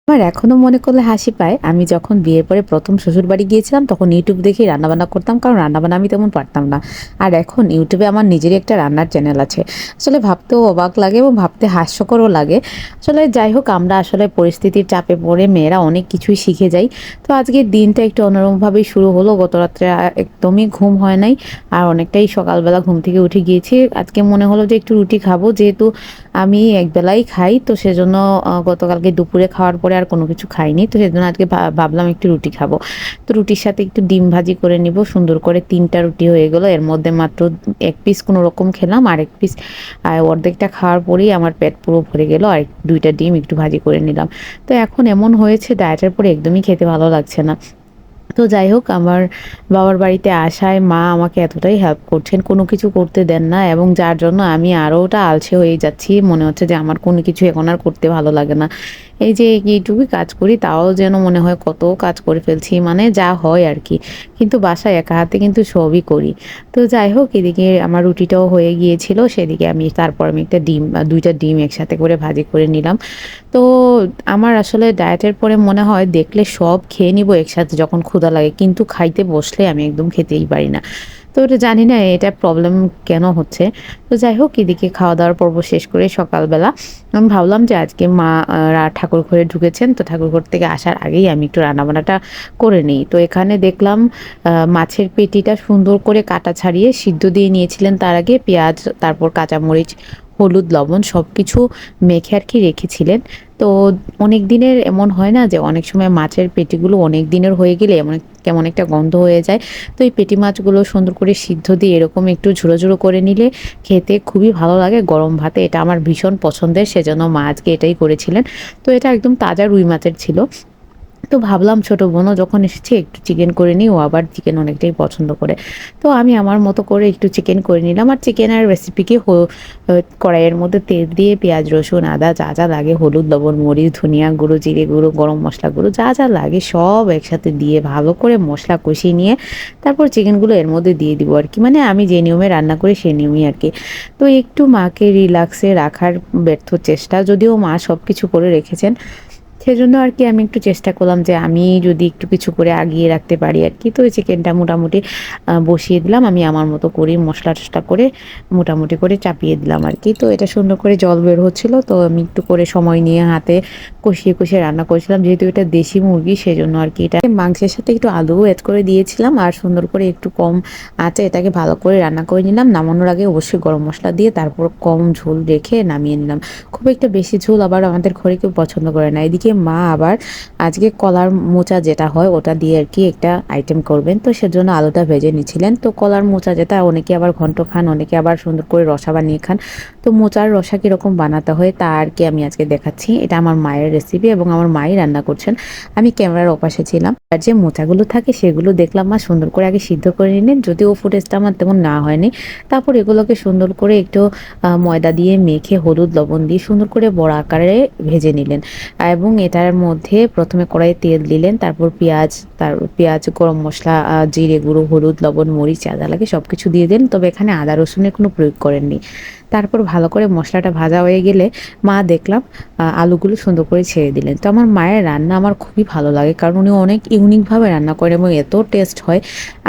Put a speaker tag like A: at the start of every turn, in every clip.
A: আমার এখনো মনে করলে হাসি পায়। আমি যখন বিয়ের পরে ১ম শ্বশুরবাড়ি গিয়েছিলাম তখন YouTube দেখেই রান্নাবান্না করতাম। কারণ রান্নাবান্না আমি তেমন পারতাম না। আর এখন YouTube এ আমার নিজেরই একটা রান্নার চ্যানেল আছে। আসলে ভাবতেও অবাক লাগে এবং ভাবতে হাস্যকরও লাগে। আসলে যাই হোক আমরা আসলে পরিস্থিতির চাপে পড়ে মেয়েরা অনেক কিছুই শিখে যাই। তো আজকের দিনটা একটু অন্যরকমভাবেই শুরু হলো। গত রাত্রে একদমই ঘুম হয় নাই। আর অনেকটাই সকালবেলা ঘুম থেকে উঠে গিয়েছি। আজকে মনে হলো যে একটু রুটি খাবো। যেহেতু আমি একবেলাই খাই তো সেজন্য গতকালকে দুপুরে খাওয়ার পরে আর কোনো কিছু খাইনি। তো সেজন্য আজকে ভাবলাম একটু রুটি খাবো। তো রুটির সাথে একটু ডিম ভাজি করে নিবো। সুন্দর করে ৩ টা রুটি হয়ে গেল। এর মধ্যে মাত্র ১ পিস কোনরকম খেলাম। আরেক পিস অর্ধেকটা খাওয়ার পরেই আমার পেট পুরো ভরে গেল। আর ২ টা ডিম একটু ভাজি করে নিলাম। তো এখন এমন হয়েছে ডায়েটের পরে একদমই খেতে ভালো লাগছে না। তো যাই হোক আমার বাবার বাড়িতে আসায় মা আমাকে এতটাই হেল্প করছেন, কোনো কিছু করতে দেন না এবং যার জন্য আমি আরোটা আলসে হয়ে যাচ্ছি। মনে হচ্ছে যে আমার কোনো কিছু এখন আর করতে ভালো লাগে না। এই যে এইটুকুই কাজ করি তাও যেন মনে হয় কত কাজ করে ফেলছি, মানে যা হয় আরকি। কিন্তু বাসায় একা হাতে কিন্তু সবই করি। তো যাই হোক এদিকে আমার রুটিটাও হয়ে গিয়েছিল, সেদিকে তারপর আমি একটা ডিম ২ টা ডিম একসাথে করে ভাজি করে নিলাম। তো আমার আসলে ডায়েটের পরে মনে হয় দেখলে সব খেয়ে নিবো একসাথে যখন ক্ষুধা লাগে। কিন্তু খাইতে বসলে আমি একদম খেতেই পারি না। তো এটা জানি না এটা প্রবলেম কেন হচ্ছে। তো যাই হোক এদিকে খাওয়া-দাওয়ার পর্ব শেষ করে সকালবেলা আমি ভাবলাম যে আজকে মা ঠাকুর ঘরে ঢুকেছেন। তো ঠাকুরঘর থেকে আসার আগেই আমি একটু রান্নাবান্নাটা করে নিই। তো এখানে দেখলাম মাছের পেটিটা সুন্দর করে কাটা ছাড়িয়ে সিদ্ধ দিয়ে নিয়েছিলেন তার আগে পেঁয়াজ, তারপর কাঁচামরিচ, হলুদ, লবণ সবকিছু মেখে আরকি রেখেছিলেন। তো অনেক দিনের এমন হয় না যে অনেক সময় মাছের পেটিগুলো অনেক দিনের হয়ে গেলে এমন কেমন একটা গন্ধ হয়ে যায়। তো এই পেটি মাছগুলো সুন্দর করে সিদ্ধ দিয়ে এরকম একটু ঝুড়ো, ঝুড়ো করে নিলে খেতে খুবই ভালো লাগে গরম ভাতে। এটা আমার ভীষণ পছন্দের সেজন্য মা আজকে এটাই করেছিলেন। তো এটা একদম তাজা রুই মাছের ছিল। তো ভাবলাম ছোট বোনও যখন এসেছে একটু চিকেন করে নিই, ও আবার চিকেন অনেকটাই পছন্দ করে। তো আমি আমার মতো করে একটু চিকেন করে নিলাম। আর চিকেনের রেসিপি কড়াইয়ের মধ্যে তেল দিয়ে পেঁয়াজ, রসুন, আদা যা, যা লাগে হলুদ, লবণ, মরিচ, ধনিয়া গুঁড়ো, জিরে গুঁড়ো, গরম মসলা গুঁড়ো যা, যা লাগে সব একসাথে দিয়ে ভালো করে মসলা কষিয়ে নিয়ে তারপর চিকেনগুলো এর মধ্যে দিয়ে দিব আরকি। মানে আমি যে নিয়মে রান্না করি সেই নিয়মেই আরকি। তো একটু মাকে রিল্যাক্সে রাখার ব্যর্থ চেষ্টা, যদিও মা সবকিছু করে রেখেছেন। সেজন্য আরকি আমি একটু চেষ্টা করলাম যে আমি যদি একটু কিছু করে আগিয়ে রাখতে পারি আরকি। তো ওই চিকেনটা মোটামুটি বসিয়ে দিলাম। আমি আমার মতো করে মসলা-টসলা করে মোটামুটি করে চাপিয়ে দিলাম আরকি। তো এটা সুন্দর করে জল বের হচ্ছিল। তো আমি একটু করে সময় নিয়ে হাতে কষিয়ে, কষিয়ে রান্না করেছিলাম। যেহেতু এটা দেশি মুরগি সেজন্য আরকি এটা মাংসের সাথে একটু আলুও এড করে দিয়েছিলাম। আর সুন্দর করে একটু কম আঁচে এটাকে ভালো করে রান্না করে নিলাম। নামানোর আগে অবশ্যই গরম মসলা দিয়ে তারপর কম ঝোল রেখে নামিয়ে নিলাম। খুব একটা বেশি ঝোল আবার আমাদের ঘরে কেউ পছন্দ করে না। এদিকে মা আবার আজকে কলার মোচা যেটা হয় ওটা দিয়ে আরকি একটা আইটেম করবেন। তো সেজন্য আলুটা ভেজে নিচ্ছিলেন। তো কলার মোচা যেটা অনেকে আবার ঘন্ট খান, অনেকে আবার সুন্দর করে রসা বানিয়ে খান। তো মোচার রসা কিরকম বানাতে হয় তা আরকি আমি আজকে দেখাচ্ছি। এটা আমার মায়ের রেসিপি এবং আমার মাই রান্না করছেন। আমি ক্যামেরার ওপাশে ছিলাম। আর যে মোচাগুলো থাকে সেগুলো দেখলাম মা সুন্দর করে আগে সিদ্ধ করে নিলেন। যদিও ফুটেজটা আমার তেমন না হয়নি। তারপর এগুলোকে সুন্দর করে একটু ময়দা দিয়ে মেখে হলুদ, লবণ দিয়ে সুন্দর করে বড়া আকারে ভেজে নিলেন। এবং এটার মধ্যে ১ম এ কড়াইয়ে তেল দিলেন, তারপর পেঁয়াজ, গরম মসলা, জিরে গুঁড়ো, হলুদ, লবণ, মরিচ যা, যা লাগে সবকিছু দিয়ে দিলেন। তবে এখানে আদা রসুনের কোনো প্রয়োগ করেননি। তারপর ভালো করে মসলাটা ভাজা হয়ে গেলে মা দেখলাম আলুগুলো সুন্দর করে ছেড়ে দিলেন। তো আমার মায়ের রান্না আমার খুবই ভালো লাগে কারণ উনি অনেক ইউনিকভাবে রান্না করেন এবং এত টেস্ট হয়।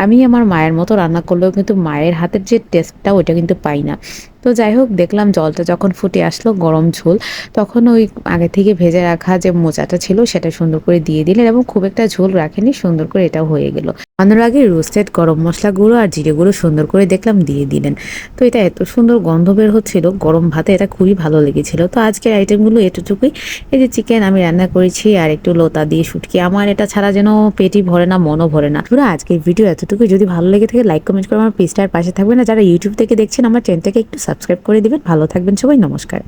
A: আমি আমার মায়ের মতো রান্না করলেও কিন্তু মায়ের হাতের যে টেস্টটা ওইটা কিন্তু পাই না। তো যাই হোক দেখলাম জলটা যখন ফুটে আসলো গরম ঝোল, তখন ওই আগে থেকে ভেজে রাখা যে মোচাটা ছিল সেটা সুন্দর করে দিয়ে দিলেন এবং খুব একটা ঝোল রাখেনি, সুন্দর করে এটাও হয়ে গেল। নামানোর আগে রোস্টেড গরম মসলা গুঁড়ো আর জিরে গুঁড়ো সুন্দর করে দেখলাম দিয়ে দিলেন। তো এটা এত সুন্দর গন্ধ বের হচ্ছিল গরম ভাতে, এটা খুবই ভালো লেগেছিল। তো আজকের আইটেমগুলো এতটুকুই। এই যে চিকেন আমি রান্না করেছি আর একটু লতা দিয়ে শুটকি, আমার এটা ছাড়া যেন পেটই ভরে না মনও ভরে না। পুরো আজকের ভিডিও এতটুকুই। যদি ভালো লেগে থাকে লাইক কমেন্ট করে আমার পেজটার পাশে থাকবেন, না যারা ইউটিউব থেকে দেখছেন আমার চ্যানেলটাকে একটু সাবস্ক্রাইব করে দিবেন। ভালো থাকবেন সবাই, নমস্কার।